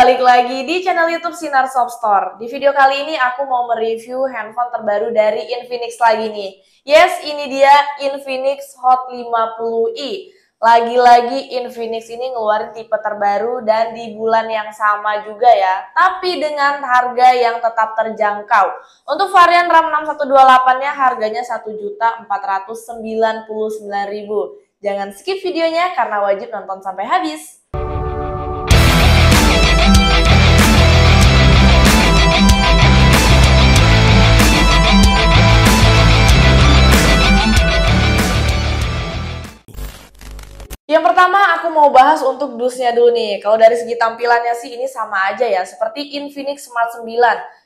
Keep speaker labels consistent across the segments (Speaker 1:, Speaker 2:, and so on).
Speaker 1: balik lagi di channel YouTube Sinar Shop Store. Di video kali ini aku mau mereview handphone terbaru dari Infinix lagi nih. Yes, ini dia Infinix Hot 50i. Lagi-lagi Infinix ini ngeluarin tipe terbaru dan di bulan yang sama juga ya. Tapi dengan harga yang tetap terjangkau. Untuk varian RAM 6128-nya harganya Rp1.499.000. Jangan skip videonya karena wajib nonton sampai habis. Yang pertama aku mau bahas untuk dusnya dulu nih. Kalau dari segi tampilannya sih ini sama aja ya, seperti Infinix Smart 9.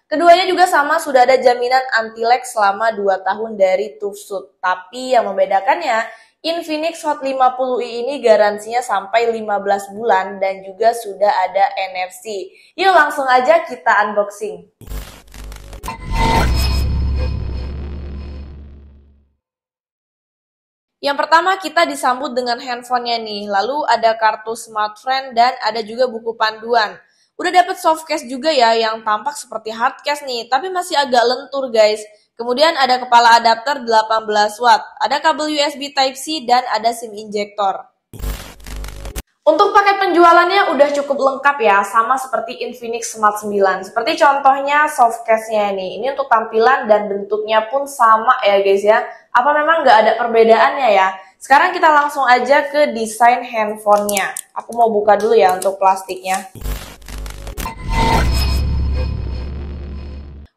Speaker 1: Keduanya juga sama, sudah ada jaminan anti-lag selama 2 tahun dari TUFSUD. Tapi yang membedakannya, Infinix Hot 50i ini garansinya sampai 15 bulan dan juga sudah ada NFC. Yuk langsung aja kita unboxing. Yang pertama kita disambut dengan handphonenya nih, lalu ada kartu SmartFriend dan ada juga buku panduan. Udah dapet softcase juga ya yang tampak seperti hardcase nih, tapi masih agak lentur guys. Kemudian ada kepala adapter 18 watt, ada kabel USB Type-C dan ada SIM injektor. Untuk paket penjualannya udah cukup lengkap ya, sama seperti Infinix Smart 9. Seperti contohnya softcase-nya nih, ini untuk tampilan dan bentuknya pun sama ya guys ya. Apa memang nggak ada perbedaannya ya? Sekarang kita langsung aja ke desain handphonenya. Aku mau buka dulu ya untuk plastiknya.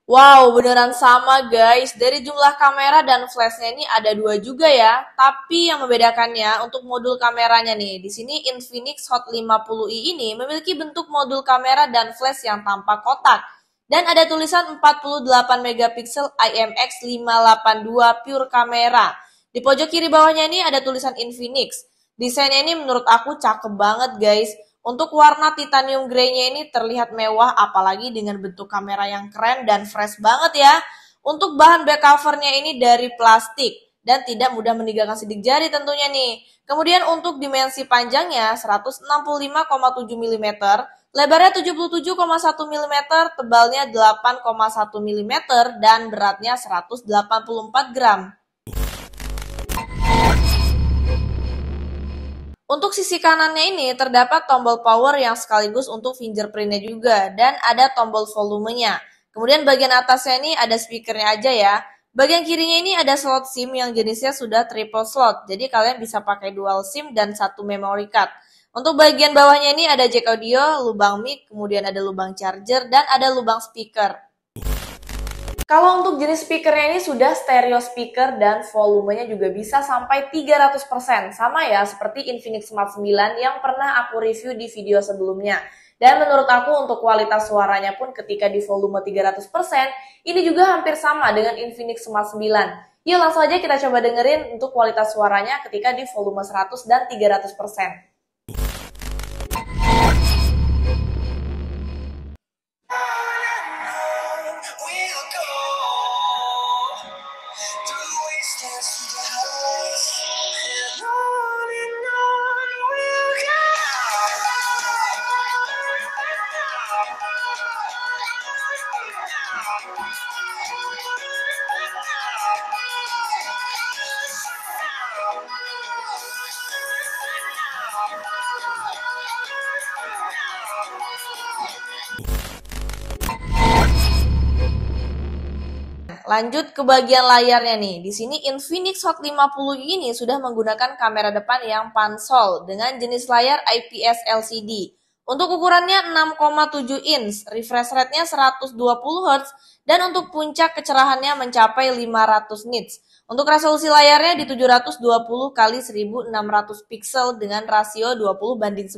Speaker 1: Wow, beneran sama guys. Dari jumlah kamera dan flashnya ini ada 2 juga ya. Tapi yang membedakannya untuk modul kameranya nih. Di sini Infinix Hot 50i ini memiliki bentuk modul kamera dan flash yang tampak kotak. Dan ada tulisan 48 megapiksel IMX582 Pure Camera. Di pojok kiri bawahnya ini ada tulisan Infinix. Desainnya ini menurut aku cakep banget guys. Untuk warna titanium grey-nya ini terlihat mewah apalagi dengan bentuk kamera yang keren dan fresh banget ya. Untuk bahan back covernya ini dari plastik dan tidak mudah meninggalkan sidik jari tentunya nih. Kemudian untuk dimensi panjangnya 165,7 mm, lebarnya 77,1 mm, tebalnya 8,1 mm, dan beratnya 184 gram. Untuk sisi kanannya ini terdapat tombol power yang sekaligus untuk fingerprintnya juga dan ada tombol volumenya. Kemudian bagian atasnya ini ada speakernya aja ya. Bagian kirinya ini ada slot SIM yang jenisnya sudah triple slot. Jadi kalian bisa pakai dual SIM dan 1 memory card. Untuk bagian bawahnya ini ada jack audio, lubang mic, kemudian ada lubang charger dan ada lubang speaker. Kalau untuk jenis speakernya ini sudah stereo speaker dan volumenya juga bisa sampai 300%. Sama ya seperti Infinix Smart 9 yang pernah aku review di video sebelumnya. Dan menurut aku untuk kualitas suaranya pun ketika di volume 300%, ini juga hampir sama dengan Infinix Smart 9. Yuk langsung aja kita coba dengerin untuk kualitas suaranya ketika di volume 100 dan 300%. Lanjut ke bagian layarnya nih. Di sini Infinix Hot 50 ini sudah menggunakan kamera depan yang pansol dengan jenis layar IPS LCD. Untuk ukurannya 6,7 inch, refresh rate-nya 120 Hz, dan untuk puncak kecerahannya mencapai 500 nits. Untuk resolusi layarnya di 720 x 1600 pixel dengan rasio 20:9.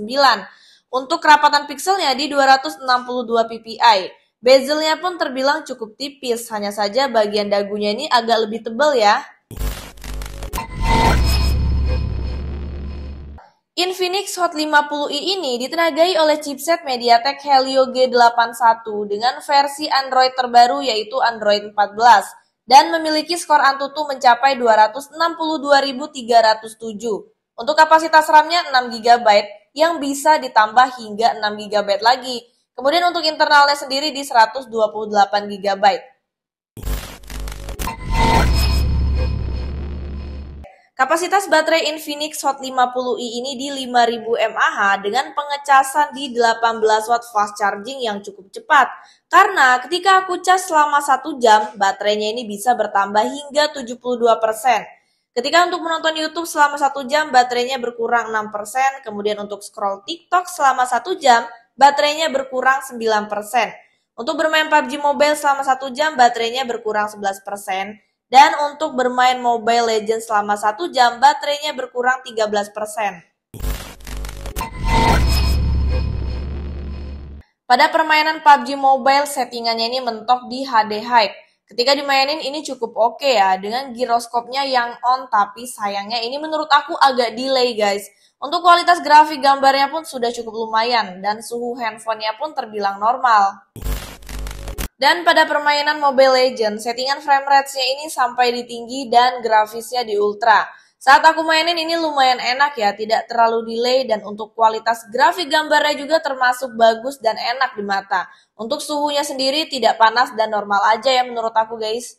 Speaker 1: Untuk kerapatan pixelnya di 262 ppi. Bezelnya pun terbilang cukup tipis, hanya saja bagian dagunya ini agak lebih tebal ya. Infinix Hot 50i ini ditenagai oleh chipset MediaTek Helio G81 dengan versi Android terbaru yaitu Android 14 dan memiliki skor Antutu mencapai 262.307. Untuk kapasitas RAM-nya 6 GB yang bisa ditambah hingga 6 GB lagi. Kemudian untuk internalnya sendiri di 128 GB. Kapasitas baterai Infinix Hot 50i ini di 5000 mAh dengan pengecasan di 18 watt fast charging yang cukup cepat. Karena ketika aku cas selama 1 jam, baterainya ini bisa bertambah hingga 72%. Ketika untuk menonton YouTube selama 1 jam, baterainya berkurang 6%. Kemudian untuk scroll TikTok selama 1 jam, baterainya berkurang 9%. Untuk bermain PUBG Mobile selama 1 jam, baterainya berkurang 11%. Dan untuk bermain Mobile Legends selama 1 jam, baterainya berkurang 13%. Pada permainan PUBG Mobile, settingannya ini mentok di HD High. Ketika dimainin ini cukup oke ya, dengan giroskopnya yang on, tapi sayangnya ini menurut aku agak delay guys. Untuk kualitas grafik gambarnya pun sudah cukup lumayan, dan suhu handphonenya pun terbilang normal. Dan pada permainan Mobile Legends, settingan frame rate-nya ini sampai di tinggi dan grafisnya di ultra. Saat aku mainin ini lumayan enak ya, tidak terlalu delay, dan untuk kualitas grafik gambarnya juga termasuk bagus dan enak di mata. Untuk suhunya sendiri tidak panas dan normal aja ya menurut aku guys.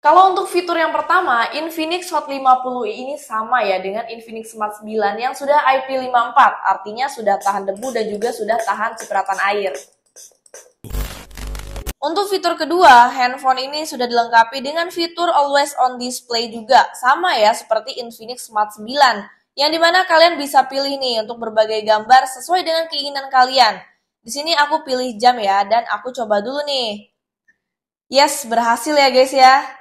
Speaker 1: Kalau untuk fitur yang pertama, Infinix Hot 50i ini sama ya dengan Infinix Smart 9 yang sudah IP54, artinya sudah tahan debu dan juga sudah tahan cipratan air. Untuk fitur kedua, handphone ini sudah dilengkapi dengan fitur Always On Display juga, sama ya seperti Infinix Smart 9, yang dimana kalian bisa pilih nih untuk berbagai gambar sesuai dengan keinginan kalian. Di sini aku pilih jam ya, dan aku coba dulu nih. Yes, berhasil ya guys ya.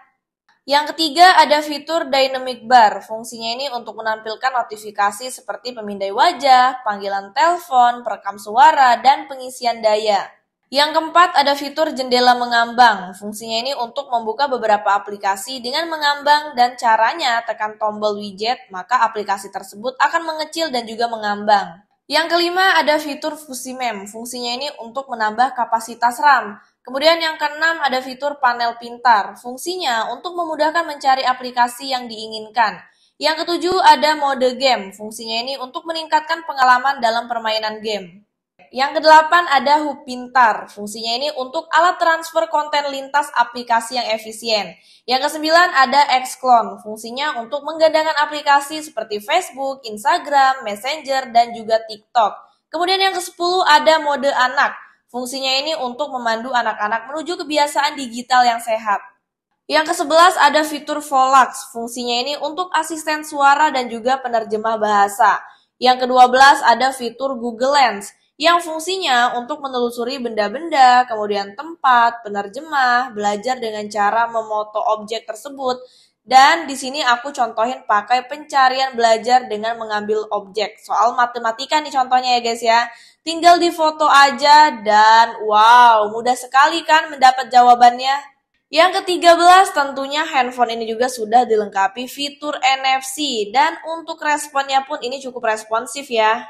Speaker 1: Yang ketiga ada fitur Dynamic Bar. Fungsinya ini untuk menampilkan notifikasi seperti pemindai wajah, panggilan telepon, perekam suara, dan pengisian daya. Yang keempat ada fitur jendela mengambang. Fungsinya ini untuk membuka beberapa aplikasi dengan mengambang, dan caranya tekan tombol widget, maka aplikasi tersebut akan mengecil dan juga mengambang. Yang kelima ada fitur Fusimem. Fungsinya ini untuk menambah kapasitas RAM. Kemudian yang keenam ada fitur panel pintar. Fungsinya untuk memudahkan mencari aplikasi yang diinginkan. Yang ketujuh ada mode game. Fungsinya ini untuk meningkatkan pengalaman dalam permainan game. Yang kedelapan ada hub pintar. Fungsinya ini untuk alat transfer konten lintas aplikasi yang efisien. Yang kesembilan ada Xclone. Fungsinya untuk menggandakan aplikasi seperti Facebook, Instagram, Messenger, dan juga TikTok. Kemudian yang ke-10 ada mode anak. Fungsinya ini untuk memandu anak-anak menuju kebiasaan digital yang sehat. Yang ke-11 ada fitur Volax. Fungsinya ini untuk asisten suara dan juga penerjemah bahasa. Yang ke-12 ada fitur Google Lens, yang fungsinya untuk menelusuri benda-benda, kemudian tempat, penerjemah, belajar dengan cara memoto objek tersebut. Dan di sini aku contohin pakai pencarian belajar dengan mengambil objek. Soal matematika nih contohnya ya guys ya. Tinggal difoto aja dan wow, mudah sekali kan mendapat jawabannya. Yang ke-13 tentunya handphone ini juga sudah dilengkapi fitur NFC, dan untuk responnya pun ini cukup responsif ya.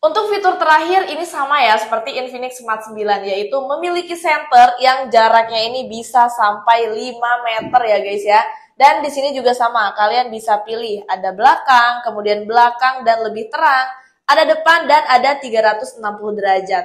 Speaker 1: Untuk fitur terakhir ini sama ya seperti Infinix Smart 9, yaitu memiliki center yang jaraknya ini bisa sampai 5 meter ya guys ya. Dan di sini juga sama, kalian bisa pilih ada belakang, kemudian belakang dan lebih terang, ada depan dan ada 360 derajat.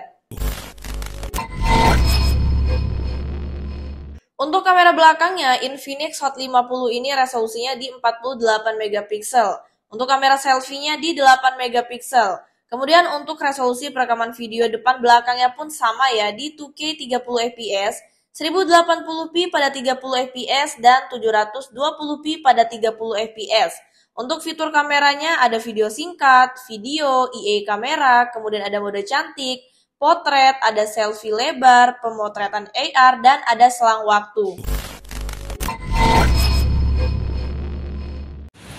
Speaker 1: Untuk kamera belakangnya, Infinix Hot 50 ini resolusinya di 48 megapiksel. Untuk kamera selfie-nya di 8 megapiksel. Kemudian untuk resolusi perekaman video depan belakangnya pun sama ya, di 2K 30 fps, 1080p pada 30 fps, dan 720p pada 30 fps. Untuk fitur kameranya ada video singkat, video, EA kamera, kemudian ada mode cantik, potret, ada selfie lebar, pemotretan AR, dan ada selang waktu.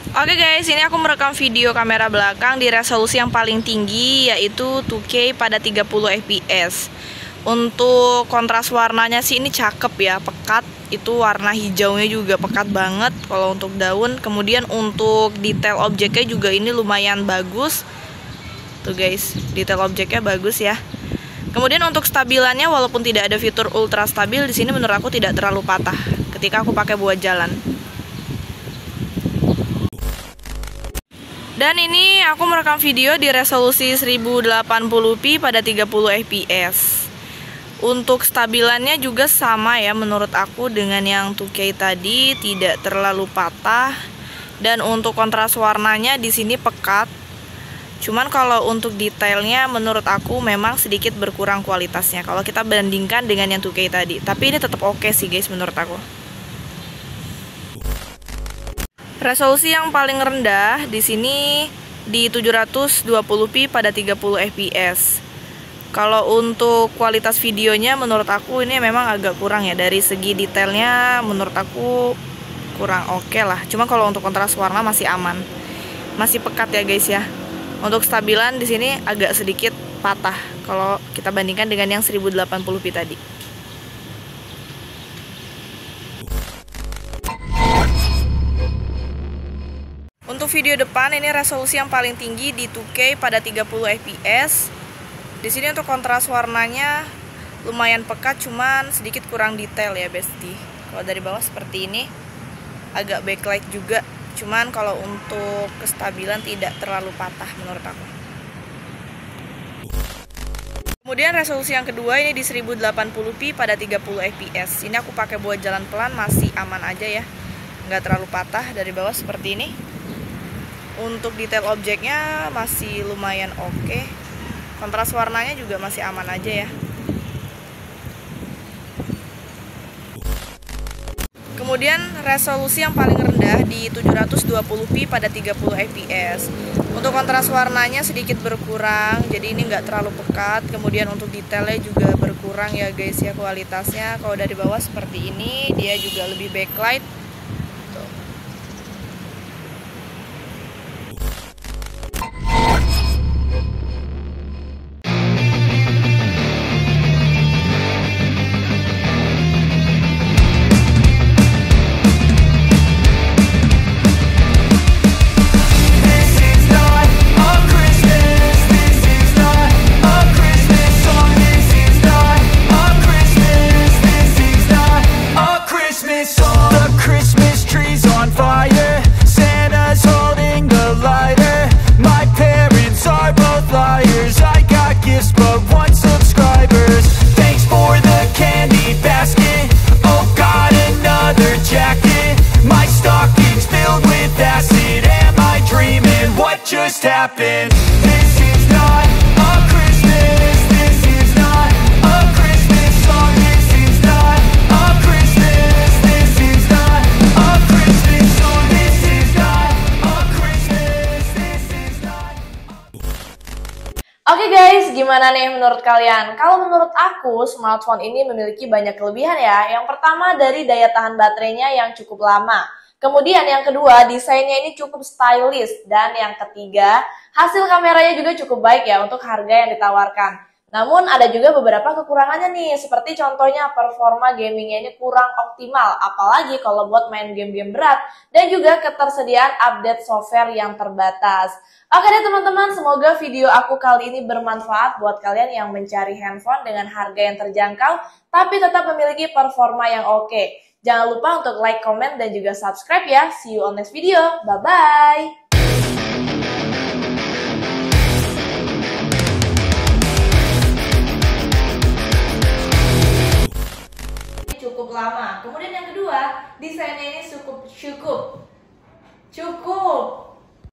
Speaker 1: Oke guys, ini aku merekam video kamera belakang di resolusi yang paling tinggi, yaitu 2K pada 30 fps. Untuk kontras warnanya sih ini cakep ya, pekat. Itu warna hijaunya juga pekat banget kalau untuk daun. Kemudian untuk detail objeknya juga ini lumayan bagus. Tuh guys, detail objeknya bagus ya. Kemudian untuk stabilannya, walaupun tidak ada fitur ultra stabil, di sini menurut aku tidak terlalu patah ketika aku pakai buat jalan. Dan ini aku merekam video di resolusi 1080p pada 30 fps. Untuk stabilannya juga sama ya menurut aku dengan yang 2K tadi, tidak terlalu patah. Dan untuk kontras warnanya di sini pekat. Cuman kalau untuk detailnya menurut aku memang sedikit berkurang kualitasnya kalau kita bandingkan dengan yang 2K tadi. Tapi ini tetap oke sih guys menurut aku. Resolusi yang paling rendah di sini di 720p pada 30 fps. Kalau untuk kualitas videonya menurut aku ini memang agak kurang ya, dari segi detailnya menurut aku kurang oke lah. Cuma kalau untuk kontras warna masih aman. Masih pekat ya guys ya. Untuk stabilan di sini agak sedikit patah kalau kita bandingkan dengan yang 1080p tadi. Untuk video depan ini resolusi yang paling tinggi di 2K pada 30 fps. Di sini untuk kontras warnanya lumayan pekat, cuman sedikit kurang detail ya besti. Kalau dari bawah seperti ini agak backlight juga, cuman kalau untuk kestabilan tidak terlalu patah menurut aku. Kemudian resolusi yang kedua ini di 1080p pada 30 fps. Ini aku pakai buat jalan pelan, masih aman aja ya, nggak terlalu patah. Dari bawah seperti ini. Untuk detail objeknya masih lumayan oke. Kontras warnanya juga masih aman aja ya. Kemudian resolusi yang paling rendah di 720p pada 30 fps. Untuk kontras warnanya sedikit berkurang, jadi ini nggak terlalu pekat. Kemudian untuk detailnya juga berkurang ya guys ya kualitasnya. Kalau dari bawah seperti ini, dia juga lebih backlight.
Speaker 2: Just happened. This is not a Christmas. This is not a Christmas song. This is not a Christmas. This is not a Christmas song. This is not a Christmas. This is not.
Speaker 1: Oke guys, gimana nih menurut kalian? Kalau menurut aku, smartphone ini memiliki banyak kelebihan ya. Yang pertama dari daya tahan baterainya yang cukup lama. Kemudian yang kedua, desainnya ini cukup stylish. Dan yang ketiga, hasil kameranya juga cukup baik ya untuk harga yang ditawarkan. Namun ada juga beberapa kekurangannya nih, seperti contohnya performa gamingnya ini kurang optimal, apalagi kalau buat main game-game berat, dan juga ketersediaan update software yang terbatas. Oke deh teman-teman, semoga video aku kali ini bermanfaat buat kalian yang mencari handphone dengan harga yang terjangkau, tapi tetap memiliki performa yang oke. Jangan lupa untuk like, comment, dan juga subscribe ya. See you on next video. Bye-bye. Cukup lama. Kemudian yang kedua, desainnya ini cukup.